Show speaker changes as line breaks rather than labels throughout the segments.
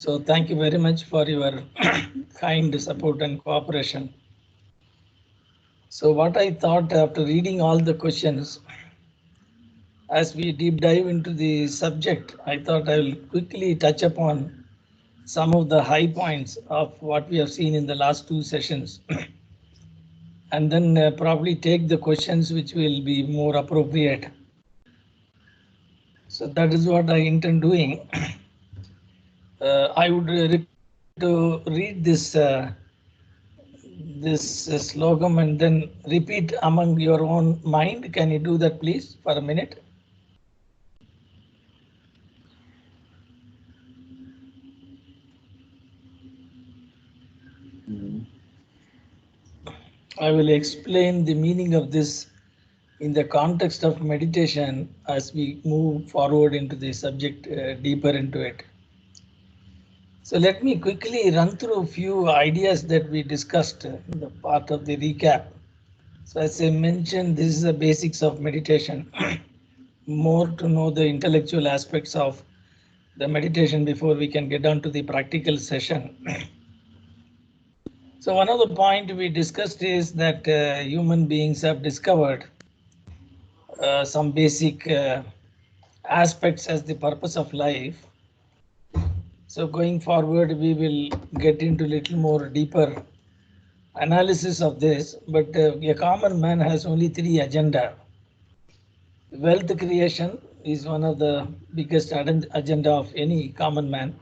So thank you very much for your kind support and cooperation. So what I thought after reading all the questions, as we deep dive into the subject, I thought I will quickly touch upon some of the high points of what we have seen in the last two sessions, and then probably take the questions which will be more appropriate. So that is what I intend doing. I would request you to read this slogan and then repeat among your own mind. Can you do that, please, for a minute? I will explain the meaning of this in the context of meditation as we move forward into the subject, deeper into it. So let me quickly run through a few ideas that we discussed in the part of the recap. So as I mentioned, this is the basics of meditation. More to know the intellectual aspects of the meditation before we can get on to the practical session. So one of the point we discussed is that human beings have discovered some basic aspects as the purpose of life. So going forward, we will get into little more deeper analysis of this, but a common man has only three agenda. Wealth creation is one of the biggest agenda of any common man.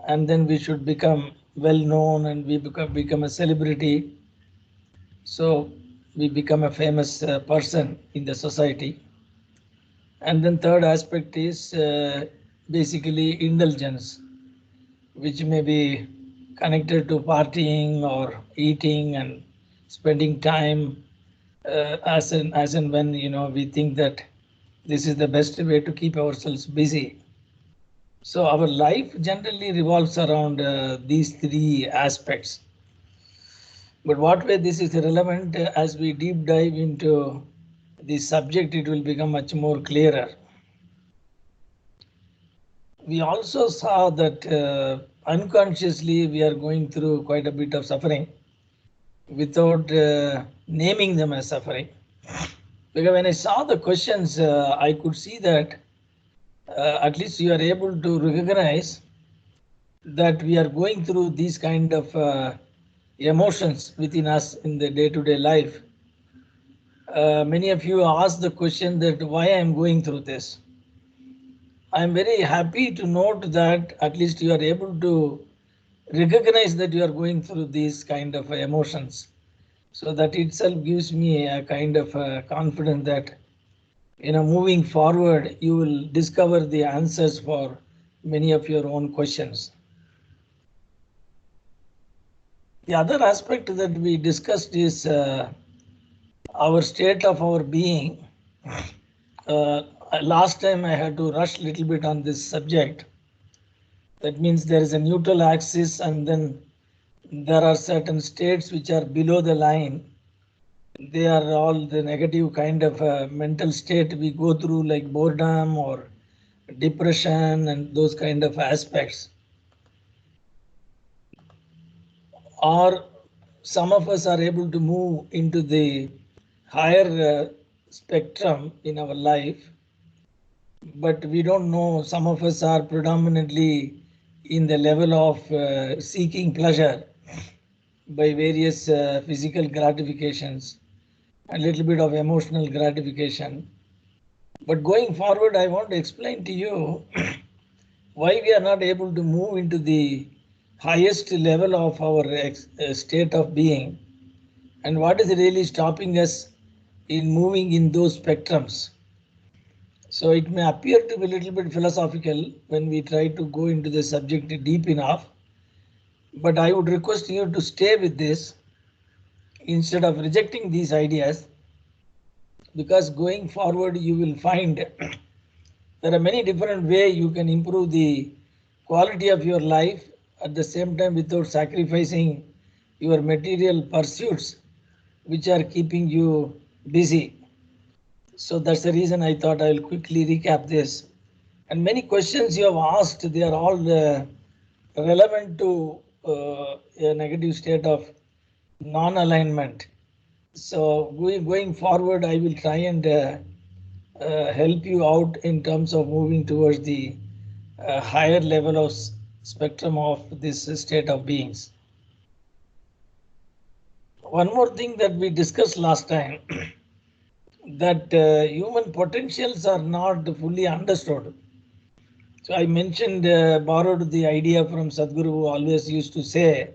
And then we should become well known and we become a celebrity. So we become a famous person in the society. And then third aspect is basically indulgence, which may be connected to partying or eating and spending time as and when we think that this is the best way to keep ourselves busy. So our life generally revolves around these three aspects. But what way this is relevant as we deep dive into the subject, it will become much more clearer. We also saw that unconsciously we are going through quite a bit of suffering without naming them as suffering. Because when I saw the questions, I could see that at least you are able to recognize that we are going through these kind of emotions within us in the day-to-day life. Many of you ask the question that why I am going through this. I am very happy to note that at least you are able to recognize that you are going through these kind of emotions. So that itself gives me a kind of confidence that moving forward, you will discover the answers for many of your own questions. The other aspect that we discussed is our state of our being. Last time I had to rush a little bit on this subject. That means there is a neutral axis and then there are certain states which are below the line. They are all the negative kind of mental state we go through, like boredom or depression and those kind of aspects. Or some of us are able to move into the higher spectrum in our life, but we don't know. Some of us are predominantly in the level of seeking pleasure by various physical gratifications, a little bit of emotional gratification. But going forward, I want to explain to you why we are not able to move into the highest level of our state of being and what is really stopping us in moving in those spectrums. So it may appear to be a little bit philosophical when we try to go into the subject deep enough, but I would request you to stay with this instead of rejecting these ideas, because going forward you will find there are many different ways you can improve the quality of your life at the same time without sacrificing your material pursuits which are keeping you busy. So that's the reason I thought I'll quickly recap this. And many questions you have asked, they are all relevant to a negative state of non-alignment. So going forward, I will try and help you out in terms of moving towards the higher level of spectrum of this state of beings. One more thing that we discussed last time, that human potentials are not fully understood. So I mentioned, borrowed the idea from Sadhguru, who always used to say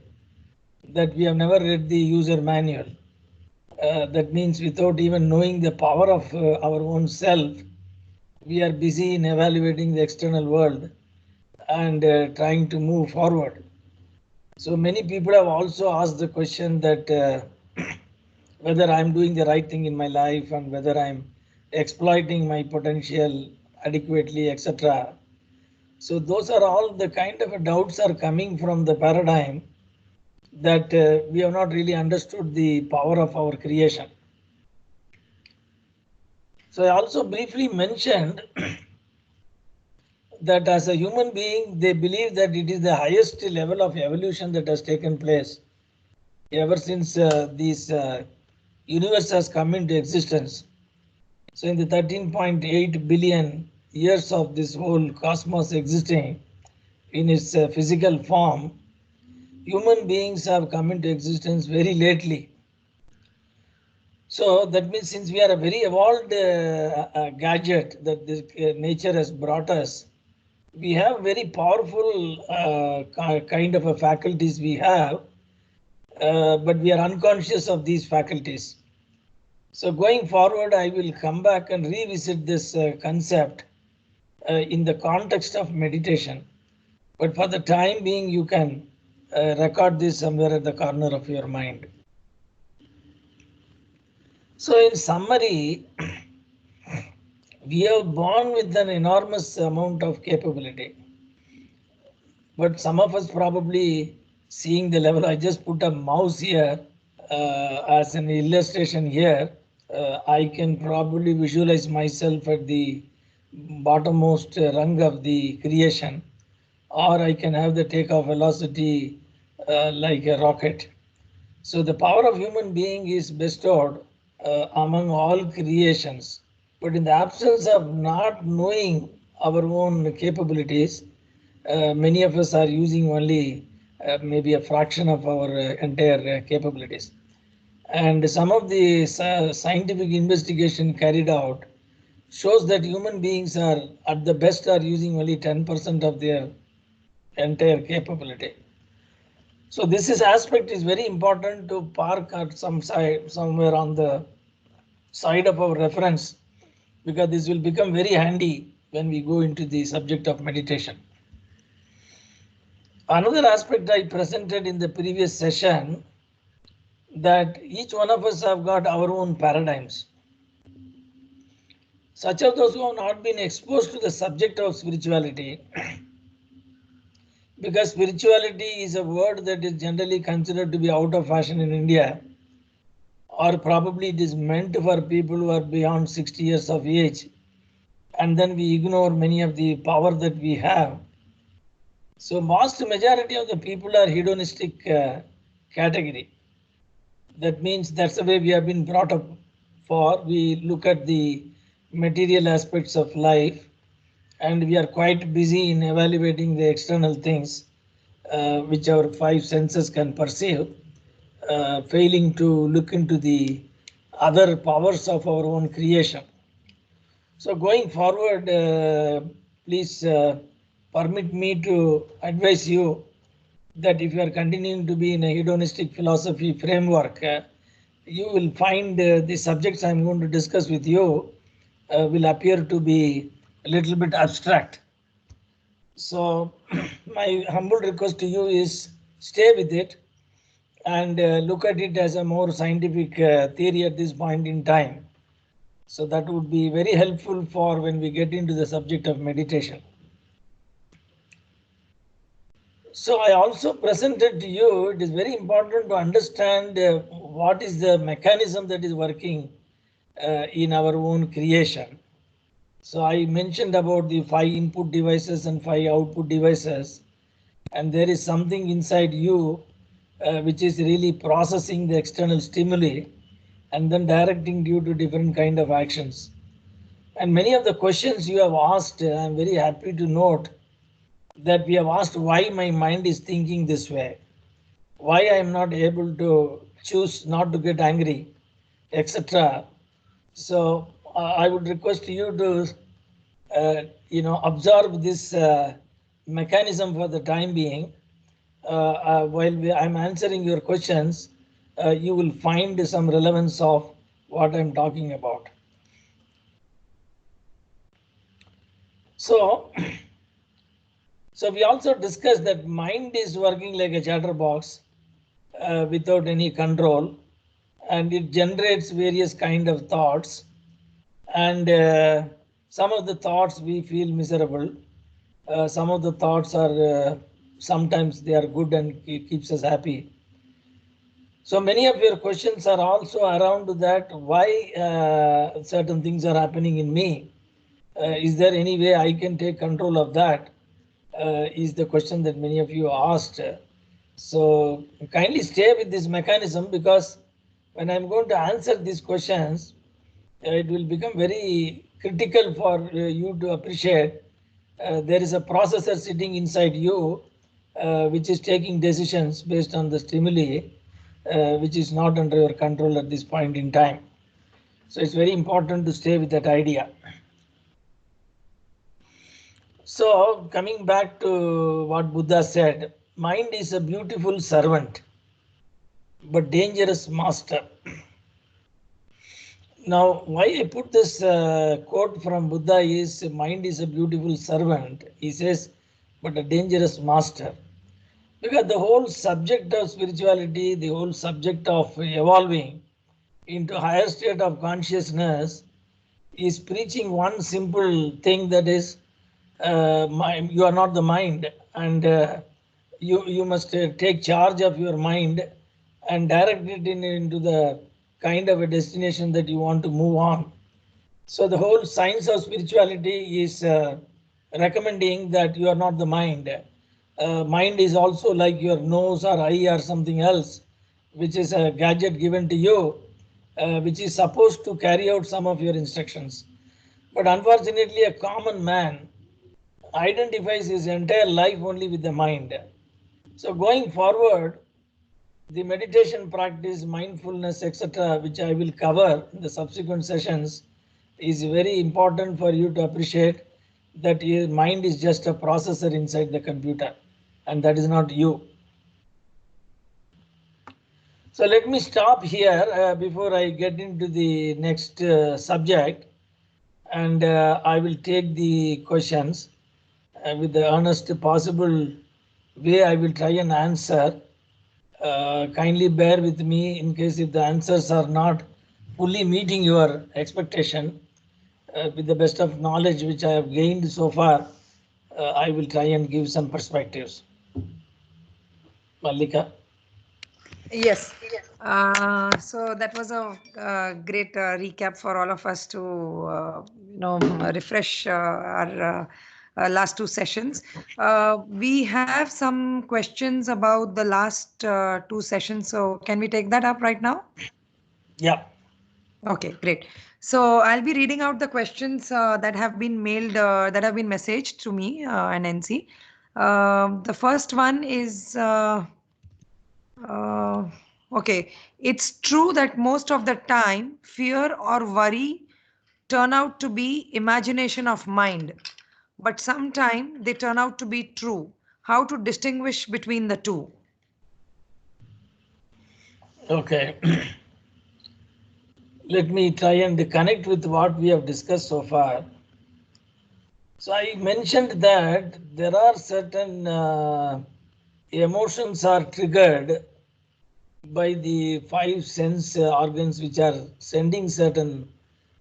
that we have never read the user manual. That means without even knowing the power of our own self, we are busy in evaluating the external world and trying to move forward. So many people have also asked the question that whether I'm doing the right thing in my life and whether I'm exploiting my potential adequately, etc. So those are all the kind of doubts are coming from the paradigm that we have not really understood the power of our creation. So I also briefly mentioned that as a human being, they believe that it is the highest level of evolution that has taken place ever since this universe has come into existence. So in the 13.8 billion years of this whole cosmos existing in its physical form, human beings have come into existence very lately. So that means since we are a very evolved gadget that this nature has brought us, we have very powerful kind of a faculties we have, but we are unconscious of these faculties. So going forward, I will come back and revisit this concept in the context of meditation. But for the time being, you can record this somewhere at the corner of your mind. So in summary, we are born with an enormous amount of capability. But some of us probably seeing the level, I just put a mouse here as an illustration here. I can probably visualize myself at the bottommost rung of the creation, or I can have the takeoff velocity like a rocket. So the power of human being is bestowed among all creations. But in the absence of not knowing our own capabilities, many of us are using only maybe a fraction of our entire capabilities. And some of the scientific investigation carried out shows that human beings are at the best are using only 10% of their entire capability. So this is aspect is very important to park at some side somewhere on the side of our reference, because this will become very handy when we go into the subject of meditation. Another aspect I presented in the previous session, that each one of us have got our own paradigms. Such of those who have not been exposed to the subject of spirituality, because spirituality is a word that is generally considered to be out of fashion in India, or probably it is meant for people who are beyond 60 years of age, and then we ignore many of the power that we have. So vast majority of the people are hedonistic category. That means that's the way we have been brought up for. We look at the material aspects of life, and we are quite busy in evaluating the external things which our five senses can perceive, failing to look into the other powers of our own creation. So going forward, please permit me to advise you that if you are continuing to be in a hedonistic philosophy framework, you will find the subjects I'm going to discuss with you will appear to be a little bit abstract. So my humble request to you is stay with it and look at it as a more scientific theory at this point in time. So that would be very helpful for when we get into the subject of meditation. So I also presented to you, it is very important to understand what is the mechanism that is working in our own creation. So I mentioned about the 5 input devices and 5 output devices. and there is something inside you which is really processing the external stimuli and then directing you to different kind of actions. And many of the questions you have asked, I'm very happy to note that we have asked why my mind is thinking this way, why I am not able to choose not to get angry, etc. So I would request you to observe this mechanism for the time being. While I'm answering your questions, you will find some relevance of what I'm talking about. So, so we also discussed that mind is working like a chatterbox without any control, and it generates various kind of thoughts, and some of the thoughts we feel miserable, some of the thoughts are sometimes they are good and keeps us happy. So many of your questions are also around that, why certain things are happening in me. Is there any way I can take control of that? Is the question that many of you asked. So kindly stay with this mechanism, because when I'm going to answer these questions, it will become very critical for you to appreciate there is a processor sitting inside you which is taking decisions based on the stimuli which is not under your control at this point in time. So it's very important to stay with that idea. So coming back to what Buddha said, mind is a beautiful servant, but dangerous master. Now, why I put this quote from Buddha is, mind is a beautiful servant. He says, but a dangerous master. Because the whole subject of spirituality, the whole subject of evolving into higher state of consciousness is preaching one simple thing, that is, you are not the mind, and you must take charge of your mind and direct it into the kind of a destination that you want to move on. So the whole science of spirituality is recommending that you are not the mind. Mind is also like your nose or eye or something else, which is a gadget given to you, which is supposed to carry out some of your instructions. But unfortunately, a common man identifies his entire life only with the mind. So going forward, the meditation practice, mindfulness, etc., which I will cover in the subsequent sessions, is very important for you to appreciate that your mind is just a processor inside the computer, and that is not you. So let me stop here before I get into the next subject, and I will take the questions with the earnest possible way. I will try and answer. Kindly bear with me in case if the answers are not fully meeting your expectation. With the best of knowledge which I have gained so far, I will try and give some perspectives. Mallika.
Yes. So that was a great recap for all of us to, refresh our last two sessions. We have some questions about the last two sessions. So can we take that up right now?
Yeah.
Okay, great. So I'll be reading out the questions that have been mailed, that have been messaged to me and NC. The first one is. Uh, okay, it's true that most of the time, fear or worry turn out to be imagination of mind, but sometimes they turn out to be true. How to distinguish between the two?
Okay. Let me try and connect with what we have discussed so far. So I mentioned that there are certain emotions are triggered by the five sense organs which are sending certain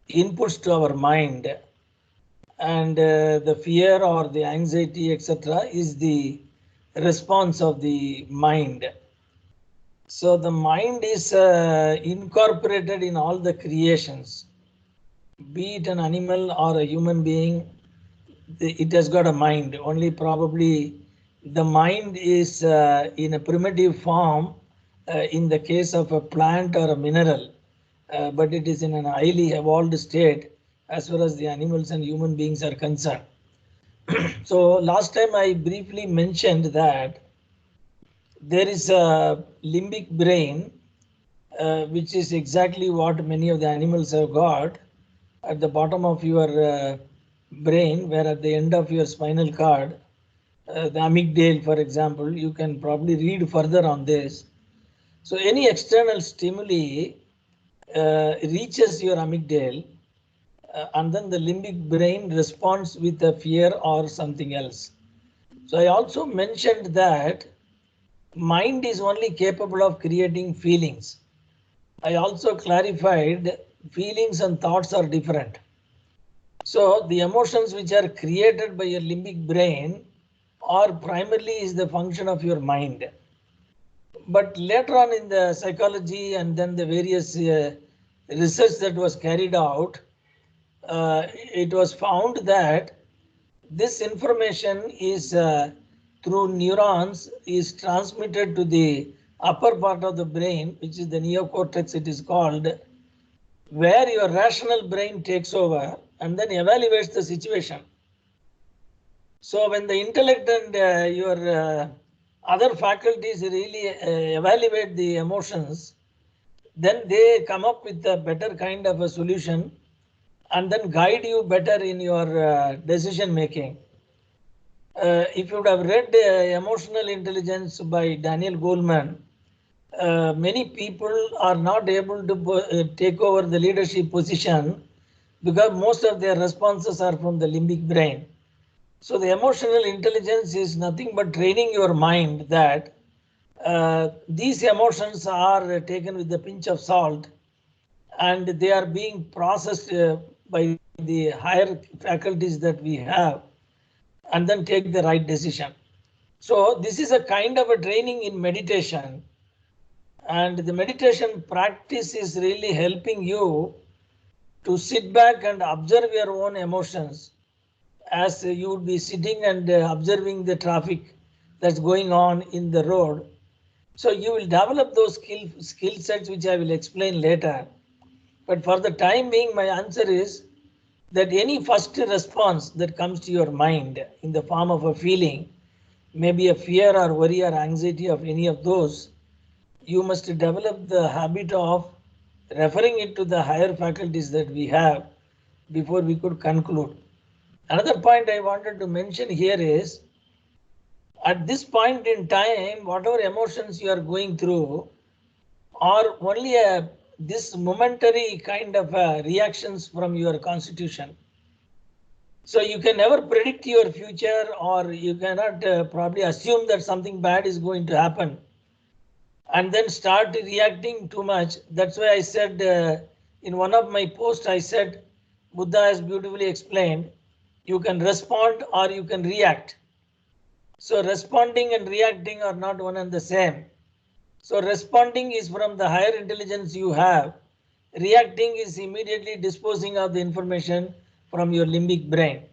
inputs to our mind, and the fear or the anxiety, etc., is the response of the mind. So the mind is incorporated in all the creations, be it an animal or a human being. It has got a mind. Only probably the mind is in a primitive form in the case of a plant or a mineral, but it is in an highly evolved state as far as the animals and human beings are concerned. So last time I briefly mentioned that there is a limbic brain, which is exactly what many of the animals have got at the bottom of your brain, where at the end of your spinal cord, the amygdala, for example, you can probably read further on this. So any external stimuli reaches your amygdala, and then the limbic brain responds with a fear or something else. So I also mentioned that mind is only capable of creating feelings. I also clarified feelings and thoughts are different. So the emotions which are created by your limbic brain are primarily is the function of your mind. But later on in the psychology and then the various research that was carried out, it was found that this information is through neurons is transmitted to the upper part of the brain, which is the neocortex it is called, where your rational brain takes over and then evaluates the situation. So when the intellect and your other faculties really evaluate the emotions, then they come up with a better kind of a solution and then guide you better in your decision making. If you would have read Emotional Intelligence by Daniel Goleman, many people are not able to take over the leadership position because most of their responses are from the limbic brain. So the emotional intelligence is nothing but training your mind that these emotions are taken with a pinch of salt and they are being processed by the higher faculties that we have and then take the right decision. So this is a kind of a training in meditation, and the meditation practice is really helping you to sit back and observe your own emotions as you would be sitting and observing the traffic that's going on in the road. So you will develop those skill sets which I will explain later. But for the time being, my answer is that any first response that comes to your mind in the form of a feeling, maybe a fear or worry or anxiety of any of those, you must develop the habit of referring it to the higher faculties that we have before we could conclude. Another point I wanted to mention here is at this point in time, whatever emotions you are going through are only this momentary kind of reactions from your constitution. So you can never predict your future, or you cannot probably assume that something bad is going to happen and then start reacting too much. That's why I said in one of my posts, I said, Buddha has beautifully explained, you can respond or you can react. So responding and reacting are not one and the same. So responding is from the higher intelligence you have. Reacting is immediately disposing of the information from your limbic brain.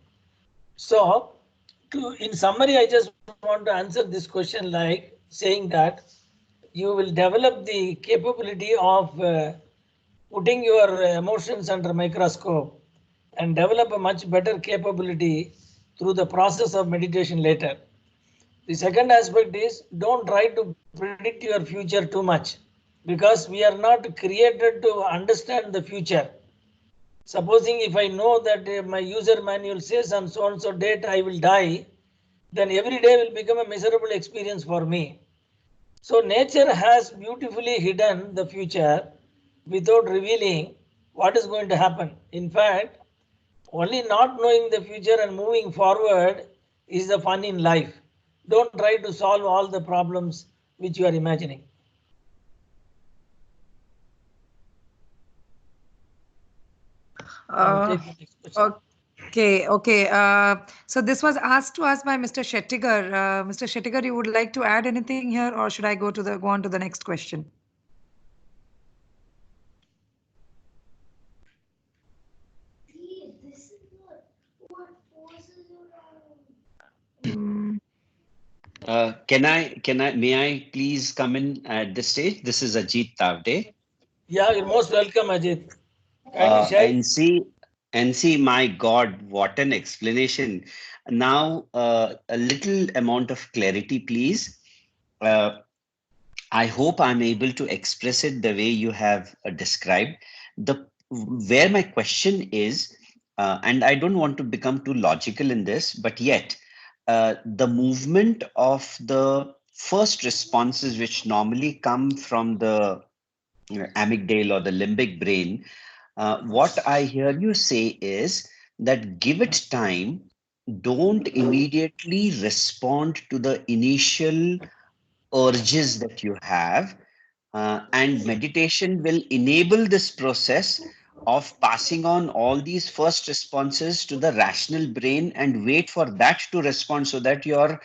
So in summary, I just want to answer this question like saying that you will develop the capability of putting your emotions under microscope and develop a much better capability through the process of meditation later. The second aspect is don't try to predict your future too much because we are not created to understand the future. Supposing if I know that my user manual says on so and so date I will die, then every day will become a miserable experience for me. So nature has beautifully hidden the future without revealing what is going to happen. In fact, only not knowing the future and moving forward is the fun in life. Don't try to solve all the problems which you are imagining. Now
Uh,
take the next question.
okay. So this was asked to us by Mr. Shettigar. Mr. Shettigar, you would like to add anything here, or should I go on to the next question? Mm,
May I please come in at this stage? This is Ajit Tavde.
Yeah, you're most welcome, Ajit. Kindly
Uh,
share.
and see, my God, what an explanation. Now, a little amount of clarity, please. Uh, I hope I'm able to express it the way you have described. The Where my question is, and I don't want to become too logical in this, but yet the movement of the first responses, which normally come from the amygdala or the limbic brain, what I hear you say is that give it time, don't immediately respond to the initial urges that you have, and meditation will enable this process of passing on all these first responses to the rational brain and wait for that to respond so that your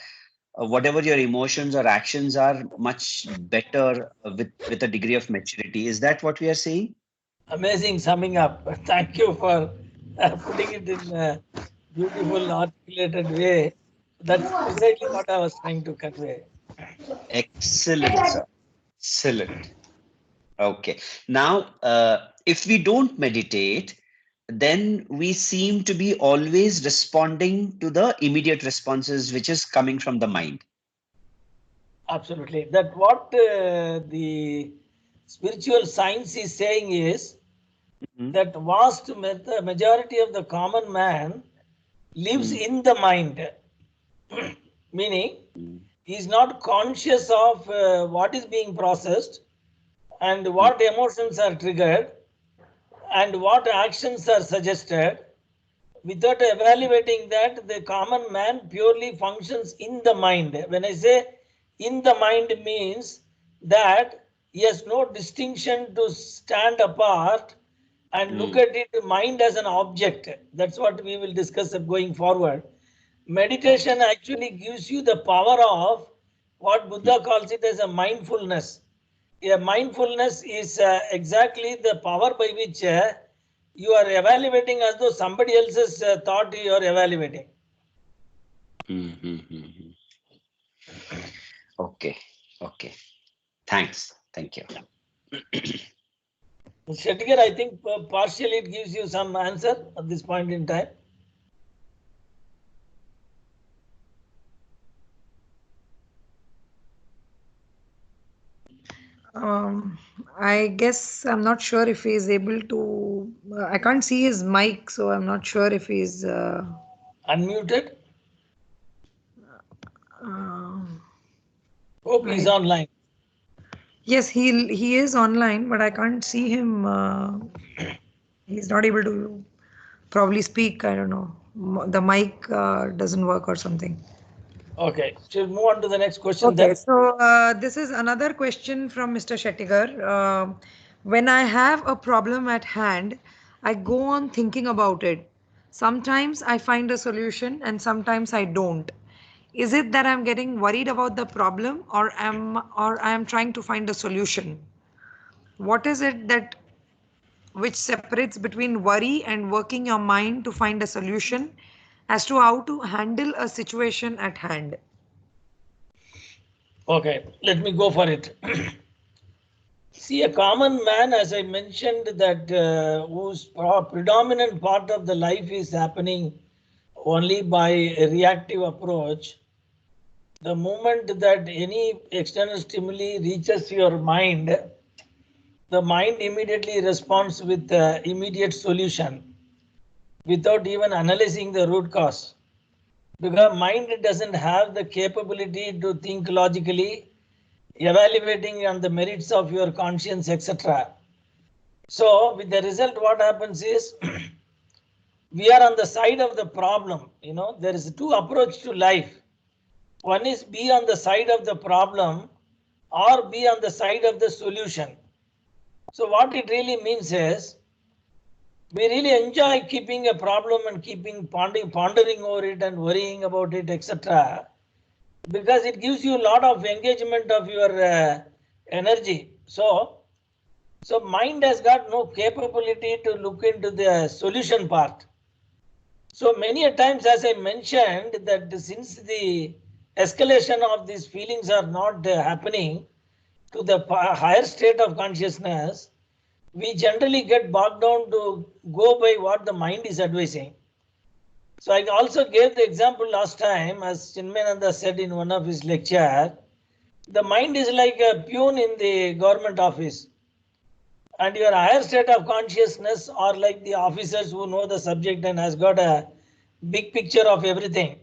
whatever your emotions or actions are much better with a degree of maturity. Is that what we are saying?
Amazing summing up. Thank you for putting it in a beautiful, articulated way. That's precisely what I was trying to convey.
Excellent, sir. Excellent. Okay. Now, if we don't meditate, then we seem to be always responding to the immediate responses, which is coming from the mind.
Absolutely. That what the spiritual science is saying is
Mhm.
that majority of the common man lives
Mm,
in the mind, meaning
mm,
he is not conscious of what is being processed and
mm,
what emotions are triggered and what actions are suggested. Without evaluating that, the common man purely functions in the mind. When I say in the mind means that he has no distinction to stand apart and look
mm,
at it mind as an object. That's what we will discuss going forward. Meditation actually gives you the power of what
mm,
Buddha calls it as a mindfulness. A mindfulness is exactly the power by which you are evaluating as though somebody else's thought you are evaluating.
mm, mm, mm. Okay. Okay. Thanks. Thank you.
Shettigar, I think partially it gives you some answer at this point in time.
Um, I guess I'm not sure if he's able to. I can't see his mic, so I'm not sure if he's.
Unmuted.
Uh,
Hope he's
I
online.
Yes, he is online, but I can't see him. He's not able to probably speak. I don't know. The mic doesn't work or something.
Okay, should we move on to the next question
Okay,
then?
so this is another question from Mr. Shettigar. When I have a problem at hand, I go on thinking about it. Sometimes I find a solution and sometimes I don't. Is it that I'm getting worried about the problem or I am trying to find a solution? What is it that which separates between worry and working your mind to find a solution as to how to handle a situation at hand?
Okay, let me go for it. See, a common man, as I mentioned, that whose predominant part of the life is happening only by a reactive approach. The moment that any external stimuli reaches your mind, the mind immediately responds with the immediate solution without even analyzing the root cause. Because mind doesn't have the capability to think logically, evaluating on the merits of your conscience, etc. So with the result, what happens is we are on the side of the problem. You know, there is two approach to life. One is be on the side of the problem or be on the side of the solution. So what it really means is we really enjoy keeping a problem and keeping pondering over it and worrying about it, etc. Because it gives you a lot of engagement of your energy. So mind has got no capability to look into the solution part. So many a times, as I mentioned, that since the escalation of these feelings are not happening to the higher state of consciousness, we generally get bogged down to go by what the mind is advising. So I also gave the example last time, as Chinmayananda said in one of his lecture, the mind is like a peon in the government office. And your higher state of consciousness are like the officers who know the subject and has got a big picture of everything.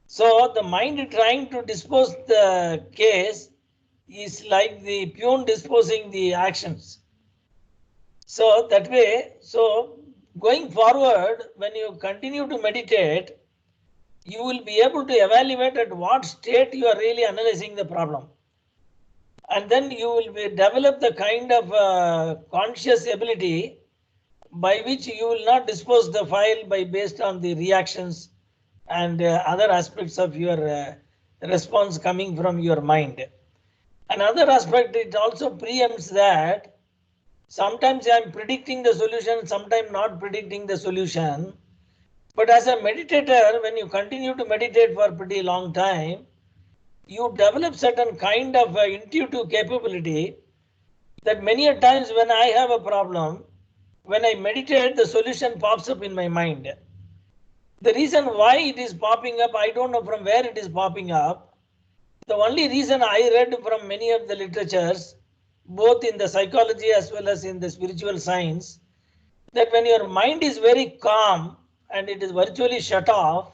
So the mind trying to dispose the case is like the peon disposing the actions. So that way, so going forward, when you continue to meditate, you will be able to evaluate at what state you are really analyzing the problem. And then you will develop the kind of conscious ability by which you will not dispose the file by based on the reactions and other aspects of your response coming from your mind. Another aspect, it also preempts that sometimes I am predicting the solution, sometimes not predicting the solution. But as a meditator, when you continue to meditate for a pretty long time, you develop certain kind of intuitive capability that many a times when I have a problem, when I meditate, the solution pops up in my mind. The reason why it is popping up, I don't know from where it is popping up. The only reason I read from many of the literatures, both in the psychology as well as in the spiritual science, that when your mind is very calm and it is virtually shut off,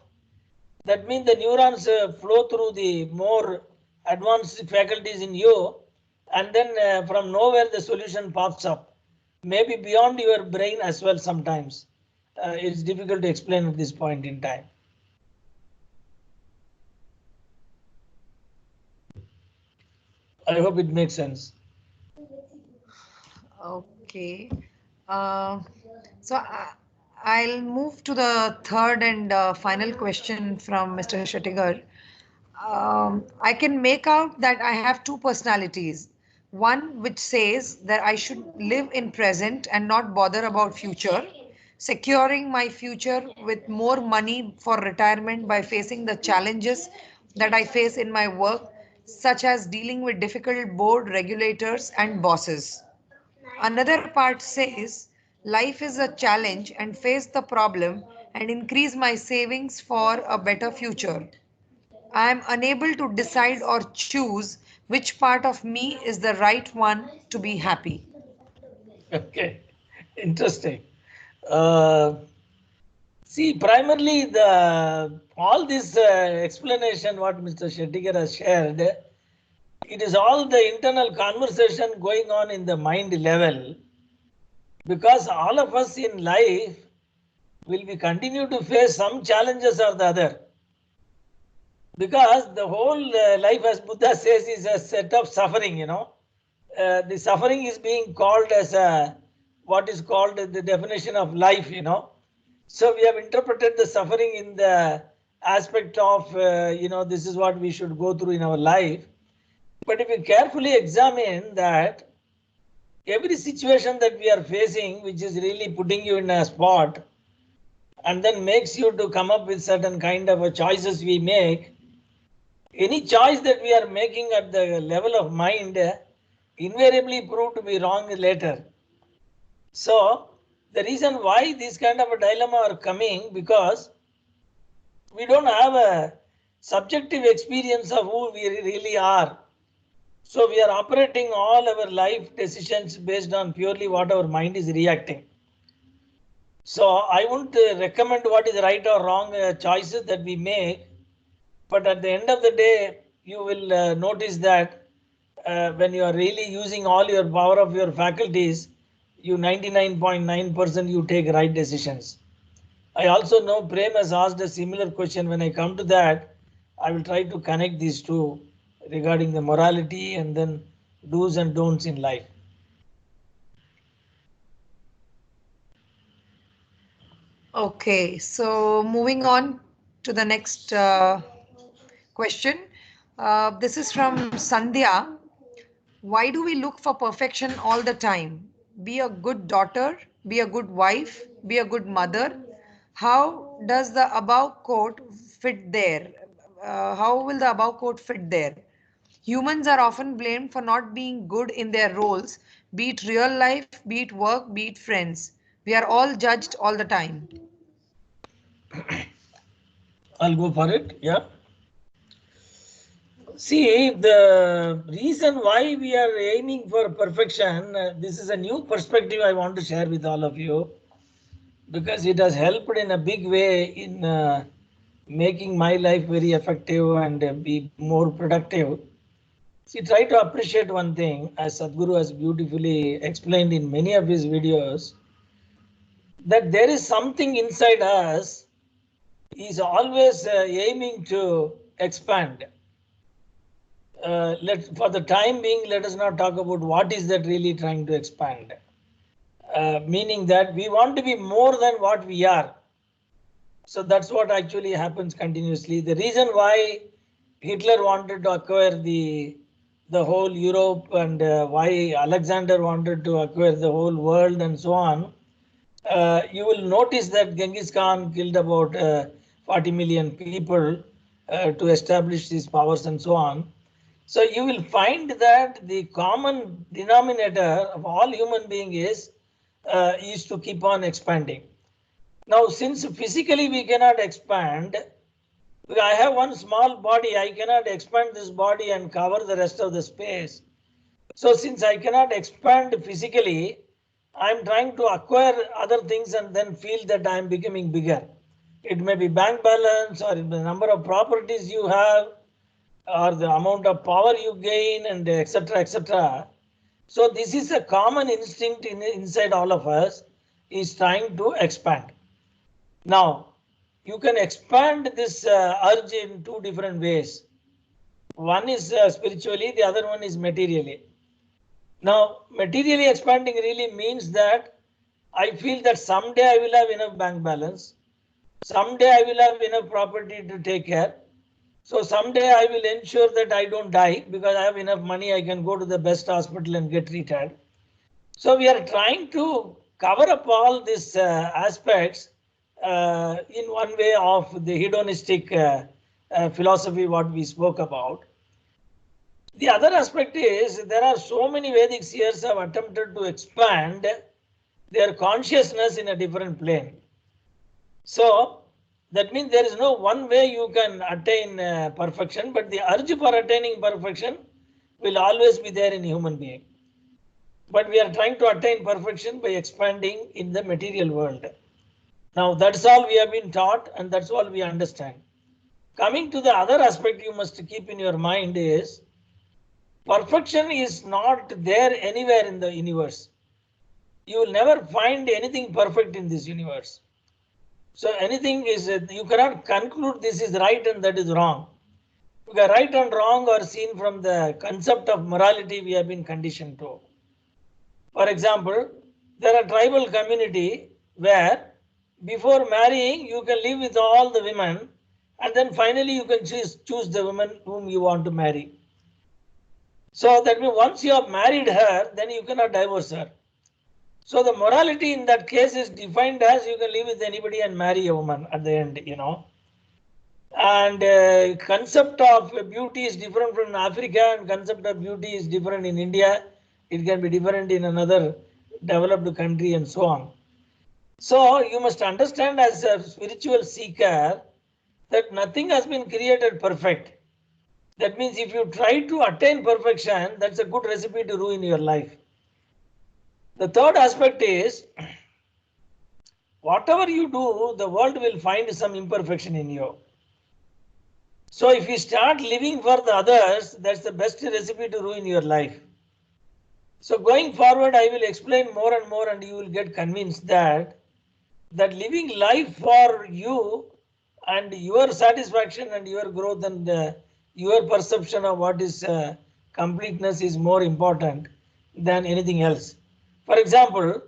that means the neurons flow through the more advanced faculties in you, and then from nowhere the solution pops up, maybe beyond your brain as well sometimes. It's difficult to explain at this point in time. I hope it makes sense.
Okay. So I'll move to the third and final question from Mr. Shettigar. I can make out that I have two personalities. One which says that I should live in present and not bother about future, securing my future with more money for retirement by facing the challenges that I face in my work, such as dealing with difficult board regulators and bosses. Another part says life is a challenge and face the problem and increase my savings for a better future. I am unable to decide or choose which part of me is the right one to be happy.
Okay, interesting. Uh, See, primarily the all this explanation what Mr. Shettigar has shared, it is all the internal conversation going on in the mind level, because all of us in life will be continue to face some challenges or the other, because the whole life, as Buddha says, is a set of suffering. The suffering is being called as a what is called the definition of life. So we have interpreted the suffering in the aspect of this is what we should go through in our life. But if you carefully examine that, every situation that we are facing, which is really putting you in a spot and then makes you to come up with certain kind of a choices we make, any choice that we are making at the level of mind invariably prove to be wrong later. So the reason why this kind of a dilemma are coming, because we don't have a subjective experience of who we really are. So we are operating all our life decisions based on purely what our mind is reacting. So I won't recommend what is right or wrong choices that we make, but at the end of the day, you will notice that when you are really using all your power of your faculties, you 99.9% you take right decisions. I also know Prem has asked a similar question. When I come to that, I will try to connect these two regarding the morality and then do's and don'ts in life.
Okay, so moving on to the next question. This is from Sandhya. Why do we look for perfection all the time? Be a good daughter, be a good wife, be a good mother. How does the above quote fit there? how will the above quote fit there? Humans are often blamed for not being good in their roles, be it real life, be it work, be it friends. We are all judged all the time.
I'll go for it. Yeah. See, the reason why we are aiming for perfection, this is a new perspective I want to share with all of you because it has helped in a big way in making my life very effective and be more productive. See, try to appreciate one thing, as Sadhguru has beautifully explained in many of his videos, that there is something inside us is always aiming to expand. For the time being, let us not talk about what is that really trying to expand. Meaning that we want to be more than what we are. So that's what actually happens continuously. The reason why Hitler wanted to acquire the whole Europe and why Alexander wanted to acquire the whole world and so on, you will notice that Genghis Khan killed about 40 million people to establish these powers and so on. So you will find that the common denominator of all human beings is to keep on expanding. Now, since physically we cannot expand, I have one small body, I cannot expand this body and cover the rest of the space. So since I cannot expand physically, I'm trying to acquire other things and then feel that I'm becoming bigger. It may be bank balance or the number of properties you have or the amount of power you gain and etc. etc. So this is a common instinct inside all of us is trying to expand. Now, you can expand this urge in two different ways. One is spiritually, the other one is materially. Now, materially expanding really means that I feel that someday I will have enough bank balance. Someday I will have enough property to take care. So someday I will ensure that I don't die because I have enough money. I can go to the best hospital and get treated. So we are trying to cover up all these aspects in one way of the hedonistic philosophy what we spoke about. The other aspect is there are so many Vedic seers have attempted to expand their consciousness in a different plane. So that means there is no one way you can attain perfection, but the urge for attaining perfection will always be there in human being. But we are trying to attain perfection by expanding in the material world. Now that's all we have been taught and that's all we understand. Coming to the other aspect you must keep in your mind is perfection is not there anywhere in the universe. You will never find anything perfect in this universe. So anything is, you cannot conclude this is right and that is wrong. Because right and wrong are seen from the concept of morality we have been conditioned to. For example, there are tribal community where before marrying you can live with all the women and then finally you can choose the woman whom you want to marry. So that means once you have married her, then you cannot divorce her. So the morality in that case is defined as you can live with anybody and marry a woman at the end, you know. And concept of beauty is different from Africa and concept of beauty is different in India. It can be different in another developed country and so on. So you must understand as a spiritual seeker that nothing has been created perfect. That means if you try to attain perfection, that's a good recipe to ruin your life. The third aspect is whatever you do, the world will find some imperfection in you. So if you start living for the others, that's the best recipe to ruin your life. So going forward, I will explain more and more and you will get convinced that living life for you and your satisfaction and your growth and your perception of what is completeness is more important than anything else. For example,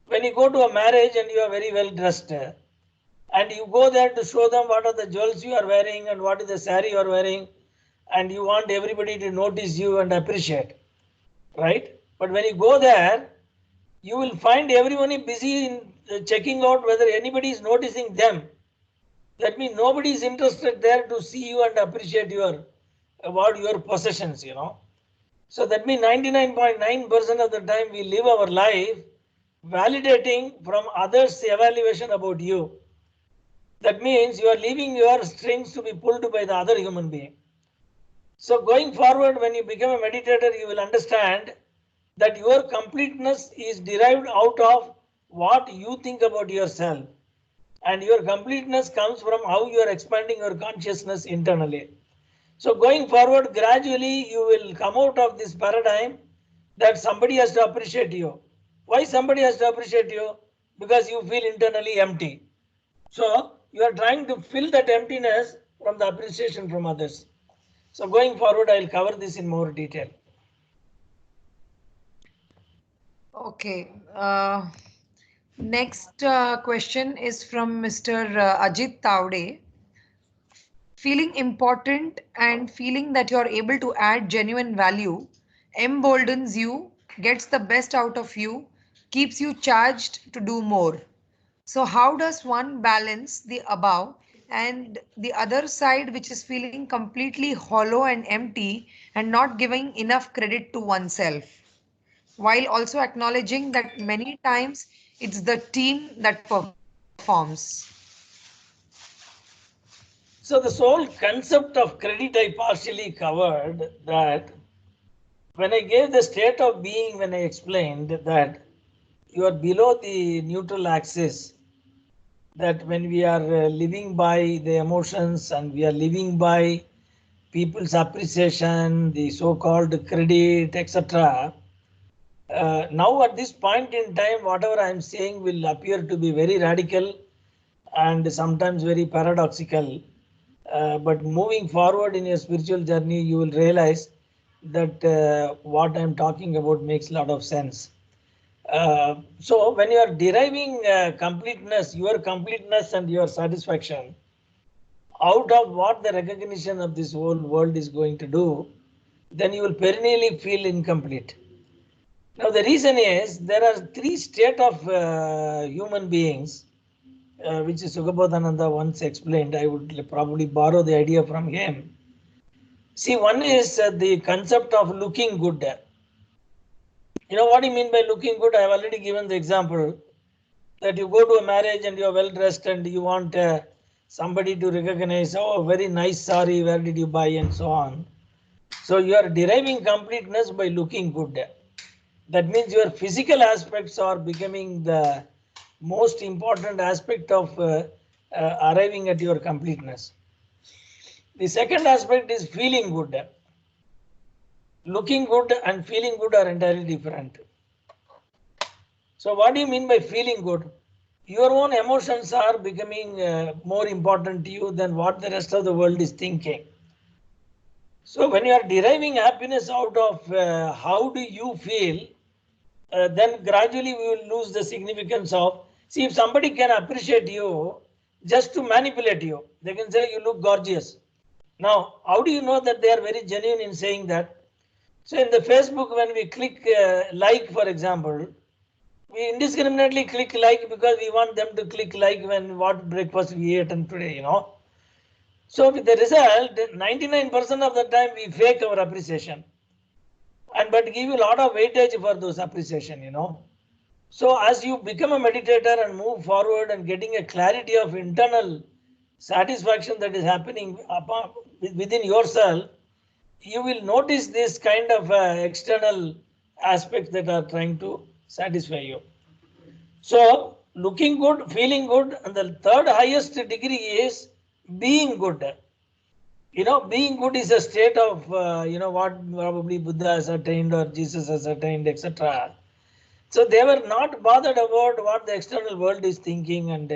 when you go to a marriage and you are very well dressed and you go there to show them what are the jewels you are wearing and what is the saree you are wearing and you want everybody to notice you and appreciate, right? But when you go there, you will find everyone is busy in checking out whether anybody is noticing them. That means nobody is interested there to see you and appreciate your about your possessions, you know. So that means 99.9% of the time we live our life validating from others' evaluation about you. That means you are leaving your strings to be pulled by the other human being. So going forward, when you become a meditator, you will understand that your completeness is derived out of what you think about yourself. And your completeness comes from how you are expanding your consciousness internally. So going forward, gradually you will come out of this paradigm that somebody has to appreciate you. Why somebody has to appreciate you? Because you feel internally empty. So you are trying to fill that emptiness from the appreciation from others. So going forward, I will cover this in more detail.
Okay. Next question is from Mr. Ajit Taude. Feeling important and feeling that you're able to add genuine value emboldens you, gets the best out of you, keeps you charged to do more. So, how does one balance the above and the other side, which is feeling completely hollow and empty and not giving enough credit to oneself, while also acknowledging that many times it's the team that performs?
So the sole concept of credit I partially covered that when I gave the state of being, when I explained that you are below the neutral axis, that when we are living by the emotions and we are living by people's appreciation, the so-called credit, etc. Now at this point in time, whatever I am saying will appear to be very radical and sometimes very paradoxical. But moving forward in your spiritual journey, you will realize that what I am talking about makes a lot of sense. So when you are deriving completeness, your completeness and your satisfaction out of what the recognition of this whole world is going to do, then you will perennially feel incomplete. Now the reason is there are three state of human beings, which Sugabodhananda once explained. I would probably borrow the idea from him. See, one is the concept of looking good. You know what I mean by looking good? I have already given the example that you go to a marriage and you are well dressed and you want somebody to recognize, oh, very nice sari, where did you buy, and so on. So you are deriving completeness by looking good. That means your physical aspects are becoming the most important aspect of arriving at your completeness. The second aspect is feeling good. Looking good and feeling good are entirely different. So what do you mean by feeling good? Your own emotions are becoming more important to you than what the rest of the world is thinking. So when you are deriving happiness out of how do you feel, then gradually we will lose the significance of, see, if somebody can appreciate you just to manipulate you, they can say you look gorgeous. Now, how do you know that they are very genuine in saying that? So in the Facebook, when we click like, for example, we indiscriminately click like because we want them to click like when what breakfast we ate and today, you know. So with the result, 99% of the time we fake our appreciation and but give you a lot of weightage for those appreciation, you know. So as you become a meditator and move forward and getting a clarity of internal satisfaction that is happening within yourself, you will notice this kind of external aspects that are trying to satisfy you. So looking good, feeling good, and the third highest degree is being good. You know, being good is a state of, what probably Buddha has attained or Jesus has attained, etc. So they were not bothered about what the external world is thinking and,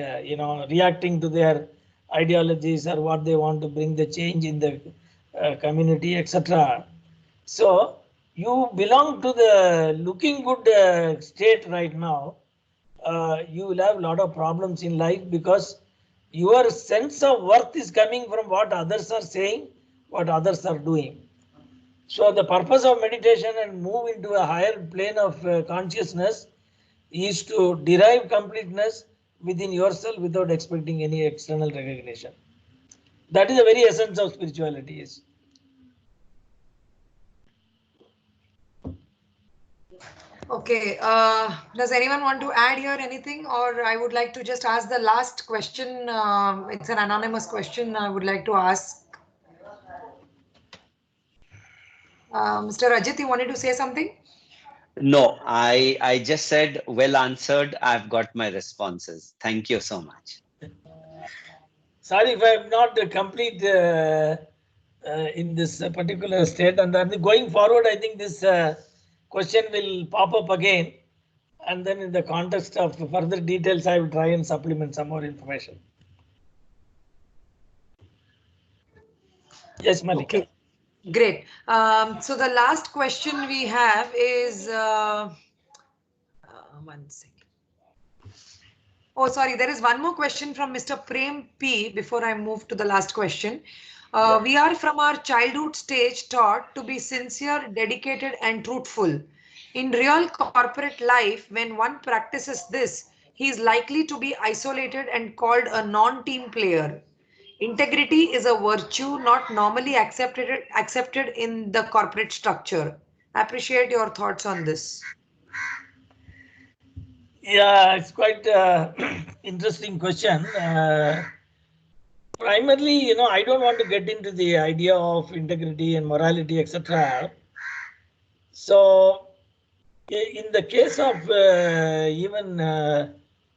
reacting to their ideologies or what they want to bring the change in the community, etc. So you belong to the looking good state right now. You will have a lot of problems in life because your sense of worth is coming from what others are saying, what others are doing. So the purpose of meditation and move into a higher plane of consciousness is to derive completeness within yourself without expecting any external recognition. That is the very essence of spirituality. Is.
Okay. Does anyone want to add here anything, or I would like to just ask the last question. It's an anonymous question. I would like to ask. Mr. Rajit, you wanted to say something?
No, I just said well answered. I've got my responses. Thank you so much.
Sorry if I am not complete in this particular state. And then going forward, I think this question will pop up again. And then in the context of further details, I will try and supplement some more information. Yes, Malika.
Okay, great. So the last question we have is, 1 second. Oh, sorry, there is one more question from Mr. Prem P before I move to the last question. We are from our childhood stage taught to be sincere, dedicated, and truthful. In real corporate life, when one practices this, he is likely to be isolated and called a non-team player. Integrity is a virtue not normally accepted in the corporate structure. Appreciate your thoughts on this.
Yeah, it's quite interesting question. Primarily, I don't want to get into the idea of integrity and morality, etc. So, in the case of even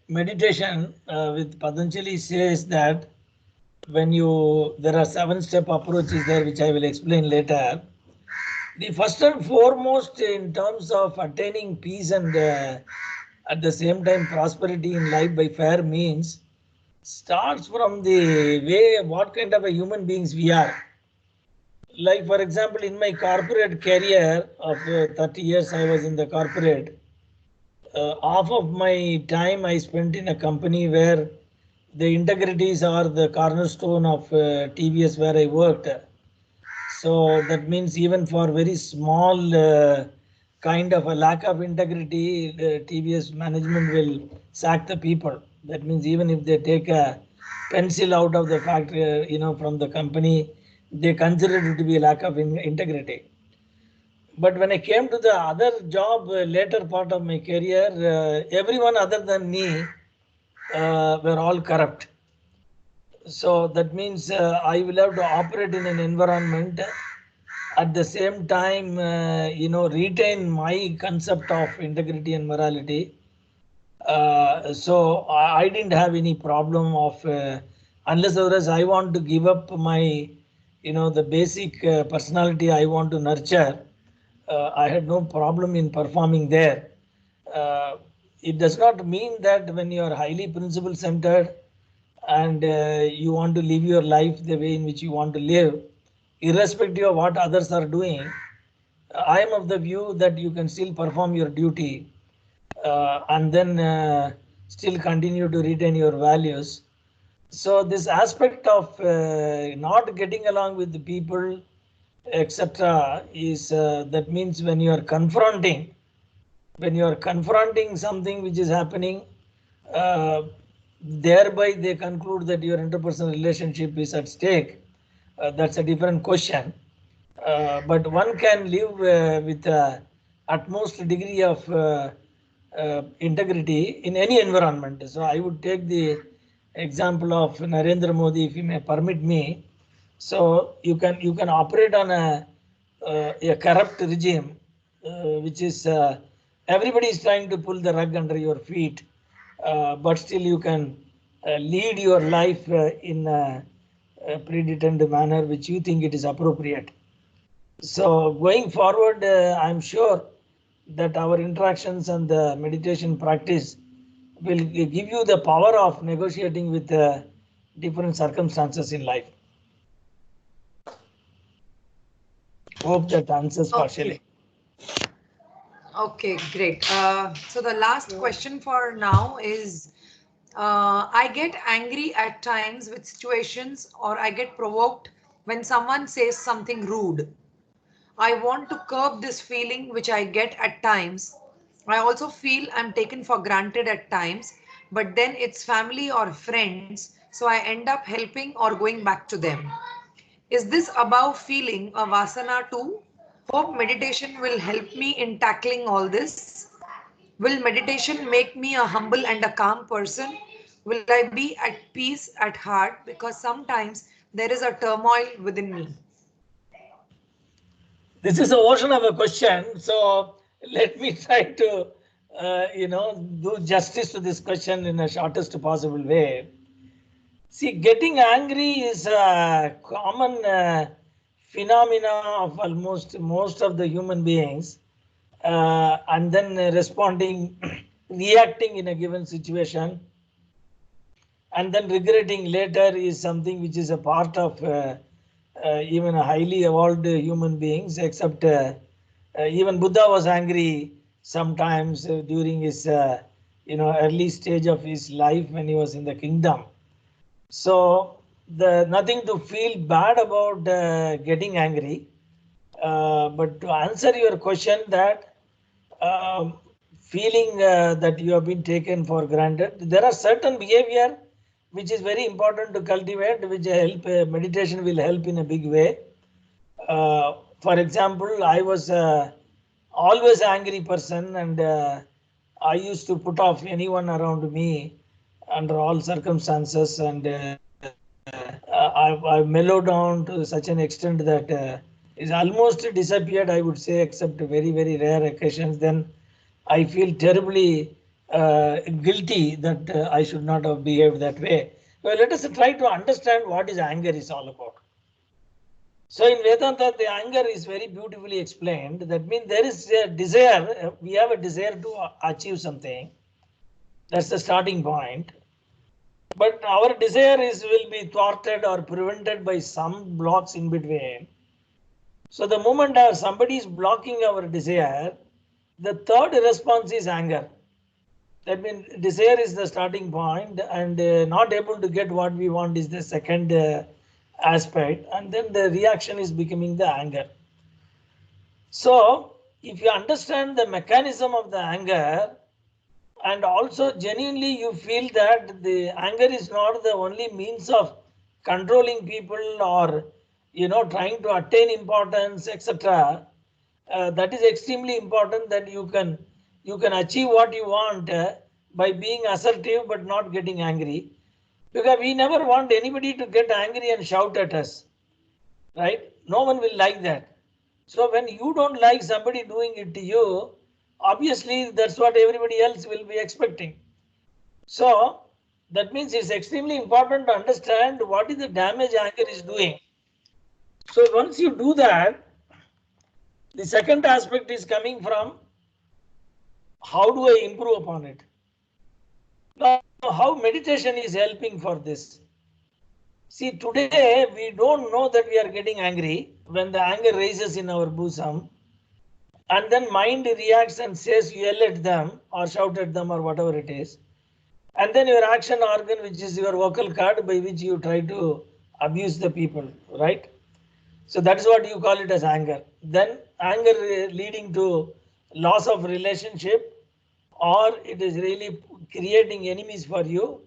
meditation, with Patanjali says that when there are 7-step approaches there, which I will explain later. The first and foremost in terms of attaining peace and at the same time prosperity in life by fair means starts from the way what kind of a human beings we are. Like for example, in my corporate career of 30 years, I was in the corporate. Half of my time I spent in a company where the integrities are the cornerstone of TVS where I worked. So that means even for very small kind of a lack of integrity, the TVS management will sack the people. That means even if they take a pencil out of the factory, from the company, they consider it to be a lack of integrity. But when I came to the other job, later part of my career, everyone other than me were all corrupt. So that means I will have to operate in an environment at the same time, retain my concept of integrity and morality. So I didn't have any problem of, unless otherwise I want to give up my, the basic personality I want to nurture. I had no problem in performing there. Uh, it does not mean that when you are highly principle centered and you want to live your life the way in which you want to live, irrespective of what others are doing, I am of the view that you can still perform your duty and then still continue to retain your values. So this aspect of not getting along with the people, etc., is that means when you are confronting something which is happening, uh, thereby they conclude that your interpersonal relationship is at stake. That's a different question. But one can live with utmost degree of integrity in any environment. So I would take the example of Narendra Modi, if you may permit me. So you can operate on a corrupt regime, which is everybody is trying to pull the rug under your feet, but still you can lead your life in a predetermined manner which you think it is appropriate. So going forward, I'm sure that our interactions and the meditation practice will give you the power of negotiating with different circumstances in life. Hope that answers partially.
Okay, great. So the last question for now is, I get angry at times with situations, or I get provoked when someone says something rude. I want to curb this feeling which I get at times. I also feel I'm taken for granted at times, but then it's family or friends, so I end up helping or going back to them. Is this above feeling a vasana too? Hope meditation will help me in tackling all this. Will meditation make me a humble and a calm person? Will I be at peace at heart? Because sometimes there is a turmoil within me.
This is a ocean of a question. So let me try to, do justice to this question in the shortest possible way. See, getting angry is a common phenomena of almost most of the human beings, and then responding, reacting in a given situation, and then regretting later is something which is a part of even a highly evolved human beings. Except even Buddha was angry sometimes during his early stage of his life when he was in the kingdom. So the nothing to feel bad about getting angry, but to answer your question, that feeling that you have been taken for granted, there are certain behavior which is very important to cultivate, which help meditation will help in a big way. For example, I was always angry person, and I used to put off anyone around me under all circumstances, and I've mellowed down to such an extent that it's almost disappeared, I would say, except very, very rare occasions. Then I feel terribly guilty that I should not have behaved that way. Well, let us try to understand what is anger is all about. So in Vedanta, the anger is very beautifully explained. That means there is a desire, we have a desire to achieve something. That's the starting point. But our desire will be thwarted or prevented by some blocks in between. So the moment somebody is blocking our desire, the third response is anger. That means desire is the starting point, and not able to get what we want is the second aspect, and then the reaction is becoming the anger. So if you understand the mechanism of the anger, and also genuinely you feel that the anger is not the only means of controlling people or trying to attain importance, etc., that is extremely important, that you can achieve what you want by being assertive but not getting angry, because we never want anybody to get angry and shout at us, right? No one will like that. So when you don't like somebody doing it to you, obviously that's what everybody else will be expecting. So that means it's extremely important to understand what is the damage anger is doing. So once you do that, the second aspect is coming from how do I improve upon it. Now, how meditation is helping for this? See, today we don't know that we are getting angry when the anger rises in our bosom, and then mind reacts and says you yell at them or shout at them or whatever it is. And then your action organ, which is your vocal cord, by which you try to abuse the people, right? So that's what you call it as anger. Then anger leading to loss of relationship, or it is really creating enemies for you,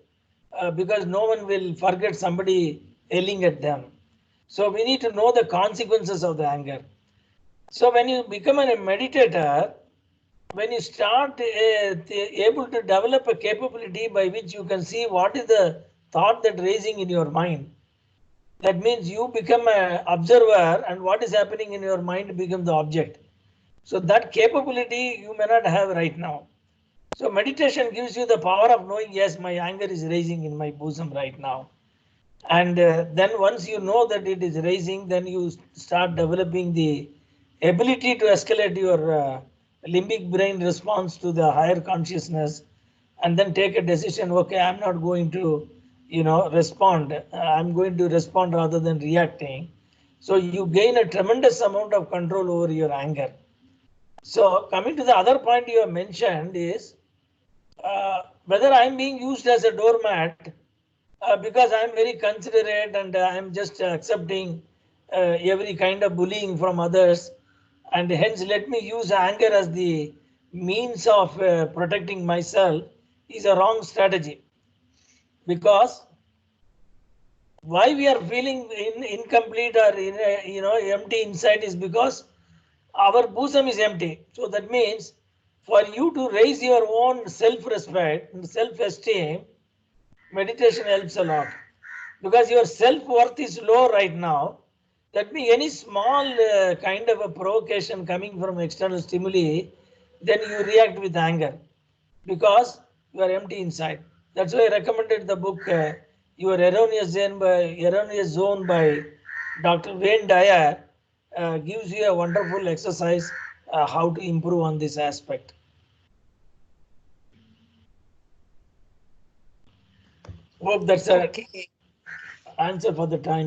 because no one will forget somebody yelling at them. So we need to know the consequences of the anger. So when you become a meditator, when you start able to develop a capability by which you can see what is the thought that raising in your mind, that means you become an observer, and what is happening in your mind becomes the object. So that capability you may not have right now. So meditation gives you the power of knowing, yes, my anger is raising in my bosom right now. And then once you know that it is raising, then you start developing the ability to escalate your limbic brain response to the higher consciousness, and then take a decision. Okay, I'm not going to respond. I'm going to respond rather than reacting. So you gain a tremendous amount of control over your anger. So coming to the other point you have mentioned is whether I'm being used as a doormat, because I'm very considerate and I'm just accepting every kind of bullying from others, and hence let me use anger as the means of protecting myself. is a wrong strategy, because why we are feeling incomplete or empty inside is because our bosom is empty. So that means for you to raise your own self-respect and self-esteem, meditation helps a lot, because your self-worth is low right now. That means any small kind of a provocation coming from external stimuli, then you react with anger because you are empty inside. That's why I recommended the book Your Erroneous Zone by Dr. Wayne Dyer. Gives you a wonderful exercise how to improve on this aspect. Hope that's an
Okay.
answer for the time.